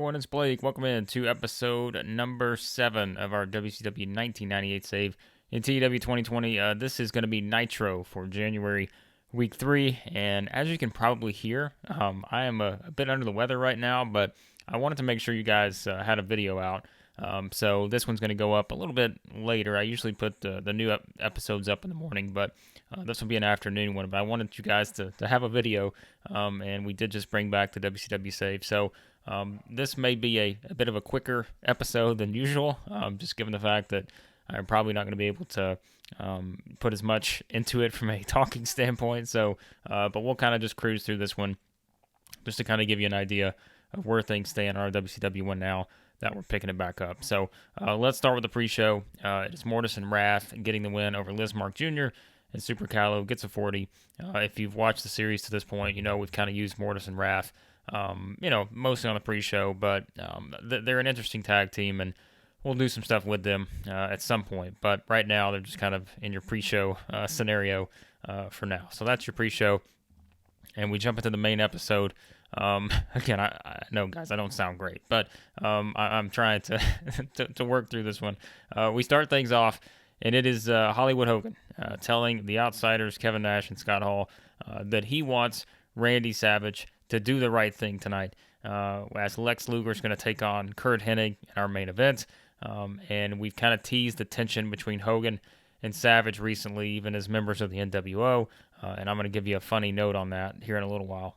Everyone, it's Blake. Welcome in to episode number 7 of our WCW 1998 save in TEW 2020. This is going to be Nitro for January week 3, and as you can probably hear, I am a bit under the weather right now, but I wanted to make sure you guys had a video out. So this one's going to go up a little bit later. I usually put the new episodes up in the morning, but this will be an afternoon one. But I wanted you guys to have a video, and we did just bring back the WCW save. So this may be a bit of a quicker episode than usual, just given the fact that I'm probably not going to be able to put as much into it from a talking standpoint. So, but we'll kind of just cruise through this one just to kind of give you an idea of where things stand on our WCW one now that we're picking it back up. So let's start with the pre-show. It's Mortis and Wrath getting the win over Liz Mark Jr. and Super Callow gets a 40. If you've watched the series to this point, you know we've kind of used Mortis and Wrath, mostly on the pre-show, but they're an interesting tag team, and we'll do some stuff with them at some point. But right now, they're just kind of in your pre-show scenario for now. So that's your pre-show, and we jump into the main episode. Again, I know, guys, I don't sound great, but I'm trying to to work through this one. We start things off, and it is Hollywood Hogan telling the Outsiders, Kevin Nash and Scott Hall, that he wants Randy Savage to do the right thing tonight, as Lex Luger is going to take on Kurt Hennig in our main event. And we've kind of teased the tension between Hogan and Savage recently, even as members of the NWO. And I'm going to give you a funny note on that here in a little while,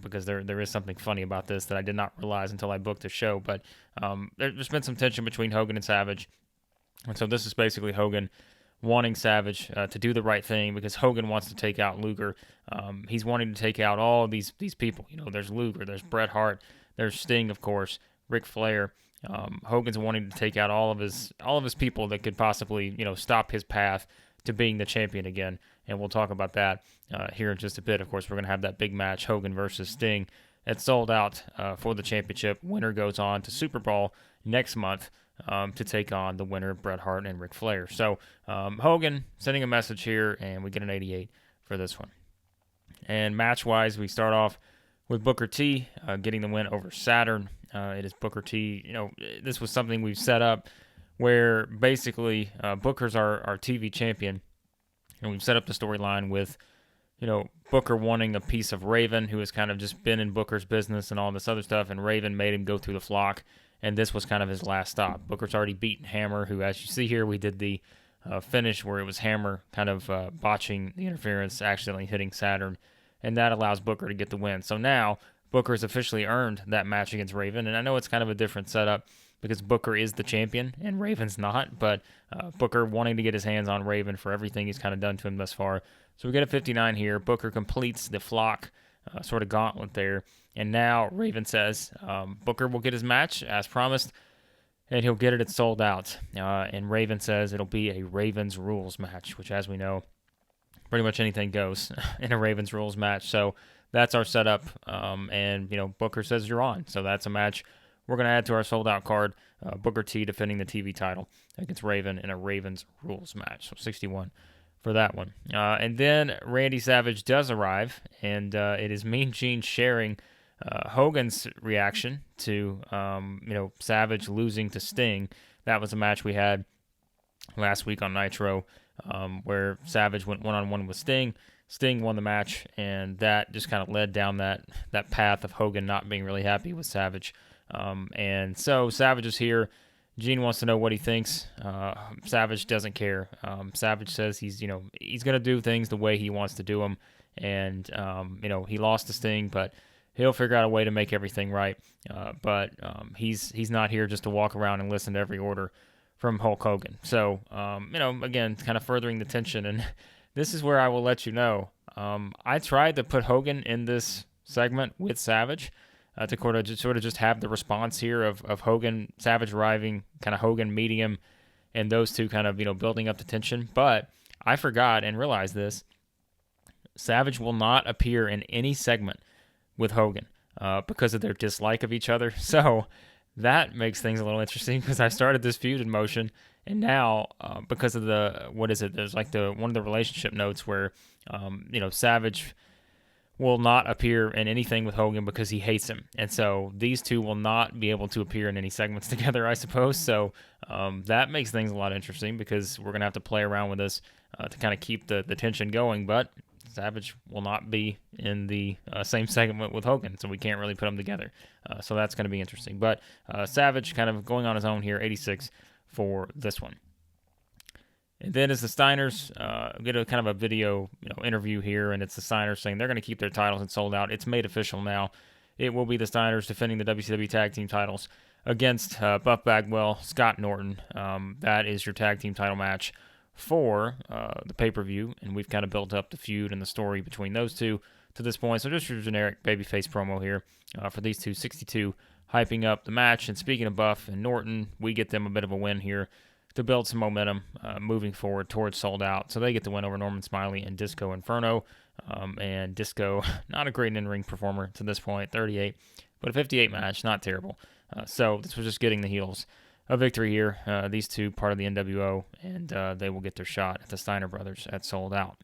because there is something funny about this that I did not realize until I booked the show. But there's been some tension between Hogan and Savage. And so this is basically Hogan wanting Savage to do the right thing, because Hogan wants to take out Luger. He's wanting to take out all these people. You know, there's Luger, there's Bret Hart, there's Sting, of course, Ric Flair. Hogan's wanting to take out all of his people that could possibly, stop his path to being the champion again. And we'll talk about that here in just a bit. Of course, we're going to have that big match, Hogan versus Sting. It's sold out for the championship. Winner goes on to Super Bowl next month to take on the winner, Bret Hart and Ric Flair. So Hogan sending a message here, and we get an 88 for this one. And match-wise, we start off with Booker T getting the win over Saturn. It is Booker T. This was something we've set up where basically Booker's our TV champion, and we've set up the storyline with, Booker wanting a piece of Raven, who has kind of just been in Booker's business and all this other stuff, and Raven made him go through the flock, and this was kind of his last stop. Booker's already beaten Hammer, who, as you see here, we did the finish where it was Hammer kind of botching the interference, accidentally hitting Saturn, and that allows Booker to get the win. So now Booker has officially earned that match against Raven, and I know it's kind of a different setup because Booker is the champion and Raven's not, but Booker wanting to get his hands on Raven for everything he's kind of done to him thus far. So we get a 59 here. Booker completes the flock sort of gauntlet there, and now Raven says Booker will get his match as promised, and he'll get it. It's sold out. And Raven says it'll be a Ravens rules match, which, as we know, pretty much anything goes in a Ravens rules match. So that's our setup. And Booker says you're on. So that's a match we're going to add to our sold out card. Booker T defending the TV title against Raven in a Ravens rules match. So 61 for that one. And then Randy Savage does arrive, and it is Mean Gene sharing Hogan's reaction to Savage losing to Sting. That was a match we had last week on Nitro, where Savage went one-on-one with Sting. Sting won the match, and that just kind of led down that path of Hogan not being really happy with Savage. And so Savage is here. Gene wants to know what he thinks. Savage doesn't care. Savage says he's going to do things the way he wants to do them, and he lost to Sting, but he'll figure out a way to make everything right. But he's not here just to walk around and listen to every order from Hulk Hogan. So again, kind of furthering the tension, and this is where I will let you know. I tried to put Hogan in this segment with Savage to sort of just have the response here of Hogan, Savage arriving, kind of Hogan meeting him, and those two kind of building up the tension. But I forgot and realized this: Savage will not appear in any segment with Hogan because of their dislike of each other. So that makes things a little interesting, because I started this feud in motion, and now because of there's like one of the relationship notes where Savage will not appear in anything with Hogan because he hates him. And so these two will not be able to appear in any segments together, I suppose. So that makes things a lot interesting because we're going to have to play around with this to kind of keep the tension going. But Savage will not be in the same segment with Hogan, so we can't really put them together. So that's going to be interesting. But Savage kind of going on his own here, 86 for this one. And then as the Steiners get a kind of a video interview here, and it's the Steiners saying they're going to keep their titles and sold out. It's made official now. It will be the Steiners defending the WCW Tag Team titles against Buff Bagwell, Scott Norton. That is your tag team title match for the pay-per-view, and we've kind of built up the feud and the story between those two to this point. So just your generic babyface promo here for these two, 62, hyping up the match. And speaking of Buff and Norton, we get them a bit of a win here to build some momentum moving forward towards sold out. So they get the win over Norman Smiley and Disco Inferno. And Disco, not a great in-ring performer to this point, 38, but a 58 match, not terrible. So this was just getting the heels a victory here. These two, part of the NWO, and they will get their shot at the Steiner brothers at sold out.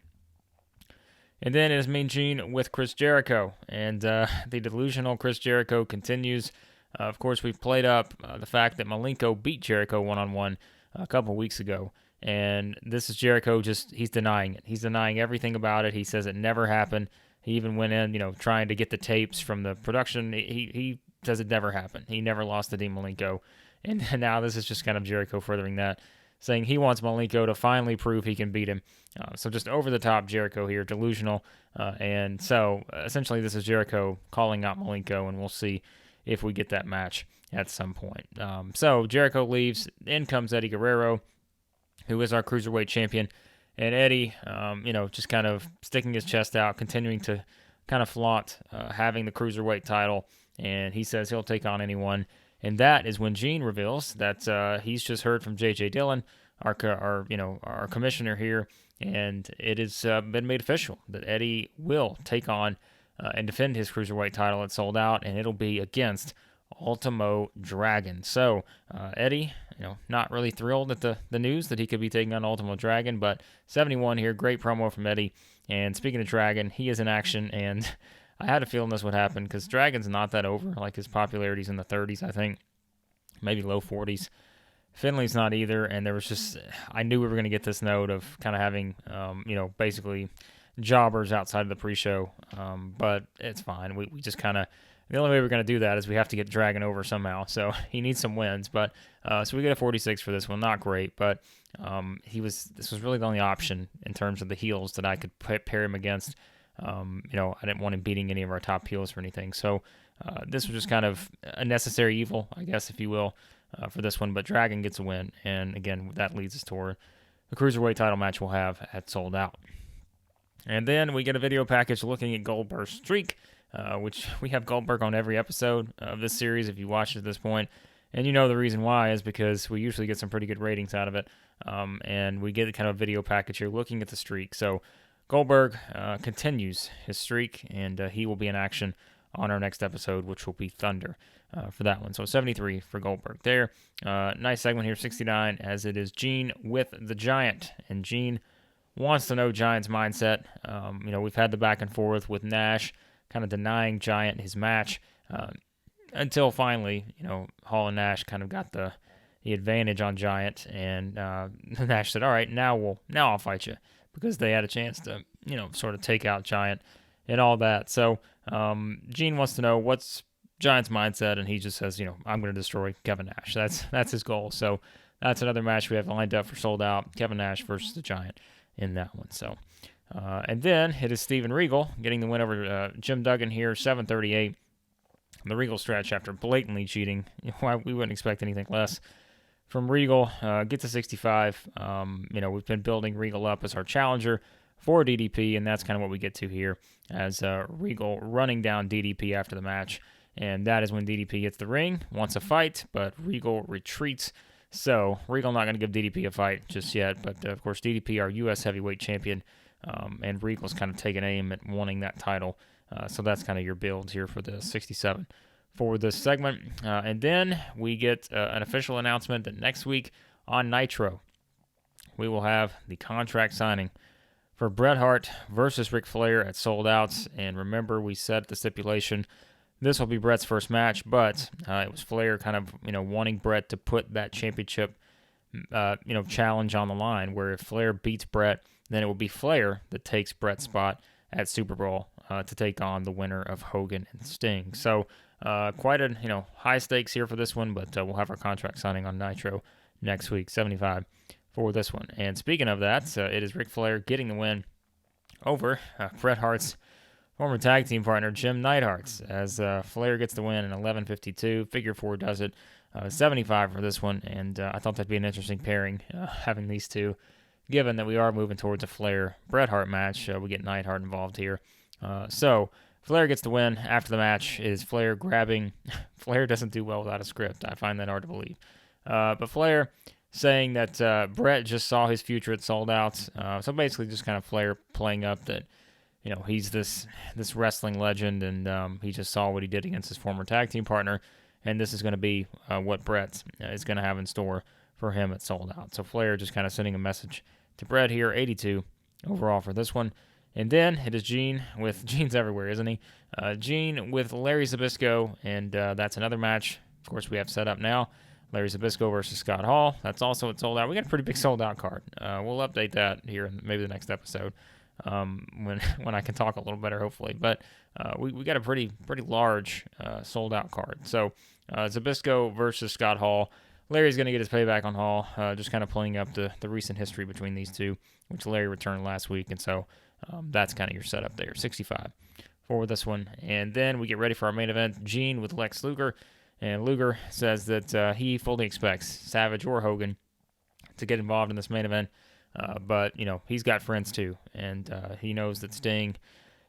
And then it is Mean Gene with Chris Jericho, and the delusional Chris Jericho continues. Of course, we've played up the fact that Malenko beat Jericho one-on-one a couple weeks ago, and this is Jericho he's denying it. He's denying everything about it. He says it never happened. He even went in, trying to get the tapes from the production. He says it never happened. He never lost to Dean Malenko, and now this is just kind of Jericho furthering that, saying he wants Malenko to finally prove he can beat him. So just over-the-top Jericho here, delusional, and so essentially this is Jericho calling out Malenko, and we'll see if we get that match at some point. So Jericho leaves. In comes Eddie Guerrero, who is our Cruiserweight champion. And Eddie, just kind of sticking his chest out, continuing to kind of flaunt having the Cruiserweight title. And he says he'll take on anyone. And that is when Gene reveals that he's just heard from J.J. Dillon, our commissioner here, and it has been made official that Eddie will take on and defend his Cruiserweight title at Sold Out, and it'll be against Ultimo Dragon. So Eddie, not really thrilled at the news that he could be taking on Ultimo Dragon, but 71 here, great promo from Eddie. And speaking of Dragon, he is in action, and I had a feeling this would happen because Dragon's not that over. Like, his popularity's in the 30s, I think, maybe low 40s. Finley's not either, and there was just, I knew we were going to get this note of kind of having, basically jobbers outside of the pre-show, but it's fine. We just kind of, the only way we're going to do that is we have to get Dragon over somehow, so he needs some wins, but, so we get a 46 for this one, not great, but this was really the only option in terms of the heels that I could pair him against. I didn't want him beating any of our top heels or anything, so this was just kind of a necessary evil, I guess, if you will, for this one, but Dragon gets a win, and again, that leads us toward the Cruiserweight title match we'll have at Sold Out. And then we get a video package looking at Goldberg's streak, which we have Goldberg on every episode of this series if you watched it at this point, and the reason why is because we usually get some pretty good ratings out of it, and we get kind of a video package here looking at the streak, so Goldberg continues his streak, and he will be in action on our next episode, which will be Thunder for that one. So 73 for Goldberg there. Nice segment here, 69, as it is Gene with the Giant. And Gene wants to know Giant's mindset. We've had the back and forth with Nash kind of denying Giant his match until finally, Hall and Nash kind of got the advantage on Giant. And Nash said, all right, now I'll fight you, because they had a chance to, sort of take out Giant and all that. So Gene wants to know what's Giant's mindset, and he just says, I'm going to destroy Kevin Nash. That's his goal. So that's another match we have lined up for Sold Out, Kevin Nash versus the Giant in that one. So, and then it is Steven Regal getting the win over Jim Duggan here, 738. The Regal stretch after blatantly cheating. We wouldn't expect anything less from Regal. Get to 65. We've been building Regal up as our challenger for DDP, and that's kind of what we get to here as Regal running down DDP after the match. And that is when DDP hits the ring, wants a fight, but Regal retreats. So Regal not going to give DDP a fight just yet, but of course DDP, our U.S. heavyweight champion, and Regal's kind of taking aim at wanting that title. So that's kind of your build here for the 67 for this segment. And then we get an official announcement that next week on Nitro, we will have the contract signing for Bret Hart versus Ric Flair at Sold Outs. And remember, we said the stipulation this will be Bret's first match, but it was Flair kind of wanting Bret to put that championship challenge on the line. Where if Flair beats Bret, then it will be Flair that takes Bret's spot at Super Bowl to take on the winner of Hogan and Sting. So quite a high stakes here for this one, but we'll have our contract signing on Nitro next week, 75 for this one. And speaking of that, it is Ric Flair getting the win over Bret Hart's former tag team partner Jim Neidhart's, as Flair gets the win in 11:52. Figure 4 does it, 75 for this one, and I thought that'd be an interesting pairing, having these two, given that we are moving towards a Flair-Bret Hart match. We get Neidhart involved here. So Flair gets the win. After the match is Flair grabbing... Flair doesn't do well without a script. I find that hard to believe. But Flair saying that Bret just saw his future at Sold Out. So basically just kind of Flair playing up that he's this wrestling legend, and he just saw what he did against his former tag team partner, and this is going to be what Bret is going to have in store for him at Sold Out. So Flair just kind of sending a message to Bret here, 82 overall for this one. And then it is Gene with... Gene's everywhere, isn't he? Gene with Larry Zbyszko, and that's another match, of course, we have set up now. Larry Zbyszko versus Scott Hall. That's also at Sold Out. We got a pretty big Sold Out card. We'll update that here in maybe the next episode when I can talk a little better, hopefully. But we got a pretty large Sold Out card. So Zbyszko versus Scott Hall. Larry's going to get his payback on Hall, just kind of playing up the recent history between these two, which Larry returned last week. And so that's kind of your setup there, 65 for this one. And then we get ready for our main event, Gene with Lex Luger. And Luger says that he fully expects Savage or Hogan to get involved in this main event. But, he's got friends too. And he knows that Sting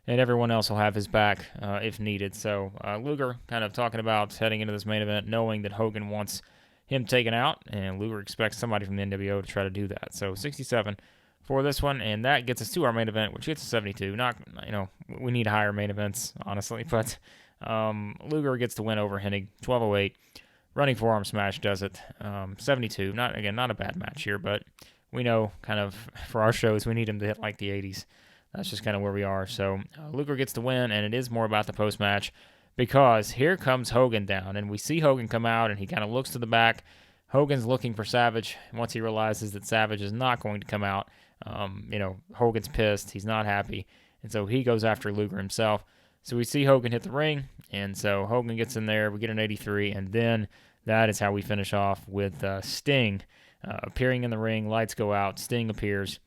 and everyone else will have his back if needed. So Luger kind of talking about heading into this main event, knowing that Hogan wants him taken out. And Luger expects somebody from the NWO to try to do that. So 67 for this one. And that gets us to our main event, which gets to 72. Not, we need higher main events, honestly. But... Luger gets the win over Hennig, 12:08. Running forearm smash does it, 72. Not a bad match here, but we know kind of for our shows we need him to hit like the 80s. That's just kind of where we are. So Luger gets the win, and it is more about the post match because here comes Hogan down, and we see Hogan come out, and he kind of looks to the back. Hogan's looking for Savage. Once he realizes that Savage is not going to come out, Hogan's pissed. He's not happy, and so he goes after Luger himself. So we see Hogan hit the ring, and so Hogan gets in there. We get an 83, and then that is how we finish off with Sting appearing in the ring. Lights go out. Sting appears,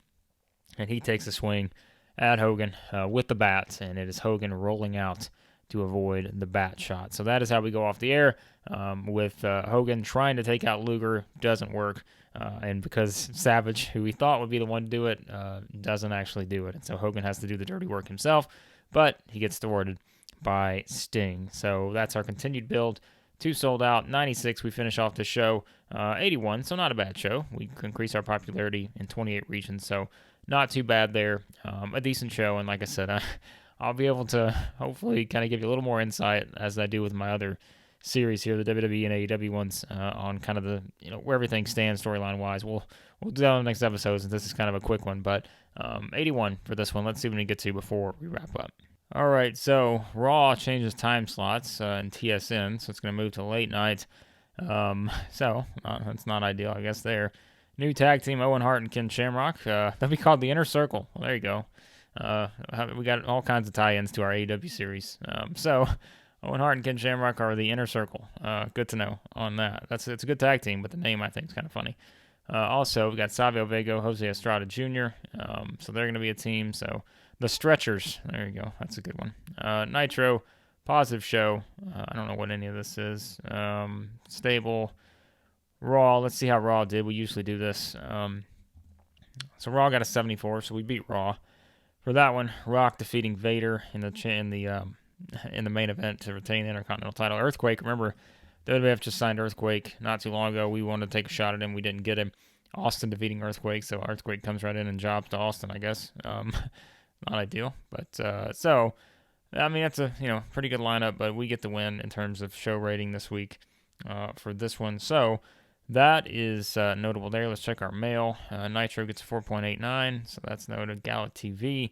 and he takes a swing at Hogan with the bat, and it is Hogan rolling out to avoid the bat shot. So that is how we go off the air with Hogan trying to take out Luger. Doesn't work, and because Savage, who we thought would be the one to do it, doesn't actually do it. And so Hogan has to do the dirty work himself. But he gets thwarted by Sting. So that's our continued build to Sold Out. 96, we finish off the show. 81, so not a bad show. We increase our popularity in 28 regions, so not too bad there. A decent show, and like I said, I'll be able to hopefully kind of give you a little more insight as I do with my other series here, the WWE and AEW ones, on kind of the where everything stands storyline-wise. We'll do that on the next episode since this is kind of a quick one, but 81 for this one. Let's see what we get to before we wrap up. All right, so Raw changes time slots in TSN, so it's going to move to late night. So that's not ideal, I guess, there. New tag team, Owen Hart and Ken Shamrock. They'll be called the Inner Circle. Well, there you go. We got all kinds of tie-ins to our AEW series. So Owen Hart and Ken Shamrock are the Inner Circle. Good to know on that. It's a good tag team, but the name I think is kind of funny. Also, we got Savio Vega, Jose Estrada Jr., so they're going to be a team. So the Stretchers, there you go. That's a good one. Nitro, positive show. I don't know what any of this is. Stable, Raw. Let's see how Raw did. We usually do this. So Raw got a 74, so we beat Raw. For that one, Rock defeating Vader in the main event to retain the Intercontinental title. Earthquake, remember, WWF just signed Earthquake not too long ago. We wanted to take a shot at him. We didn't get him. Austin defeating Earthquake, so Earthquake comes right in and jobs to Austin, I guess. Not ideal, but so I mean that's a pretty good lineup. But we get the win in terms of show rating this week for this one. So that is notable there. Let's check our mail. Nitro gets a 4.89, so that's noted. Gala TV.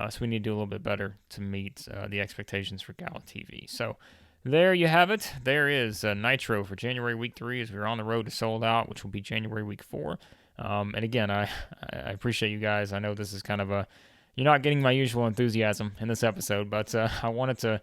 So we need to do a little bit better to meet the expectations for Gala TV. So there you have it. There is Nitro for January week 3 as we're on the road to sold out, which will be January week 4. And again, I appreciate you guys. I know this is kind of you're not getting my usual enthusiasm in this episode, but I wanted to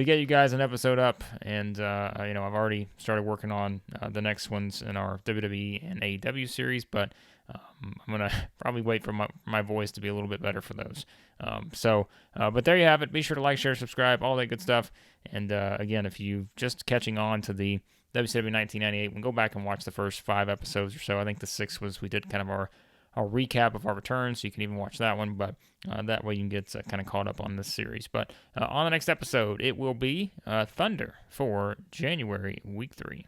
get you guys an episode up, and I've already started working on the next ones in our WWE and AEW series, but I'm gonna probably wait for my voice to be a little bit better for those. But there you have it. Be sure to like, share, subscribe, all that good stuff. And again, if you just catching on to the WCW 1998, we'll go back and watch the first 5 episodes or so. I think the 6th was we did kind of our recap of our return, so you can even watch that one. But that way you can get kind of caught up on this series. But on the next episode, it will be Thunder for January week 3.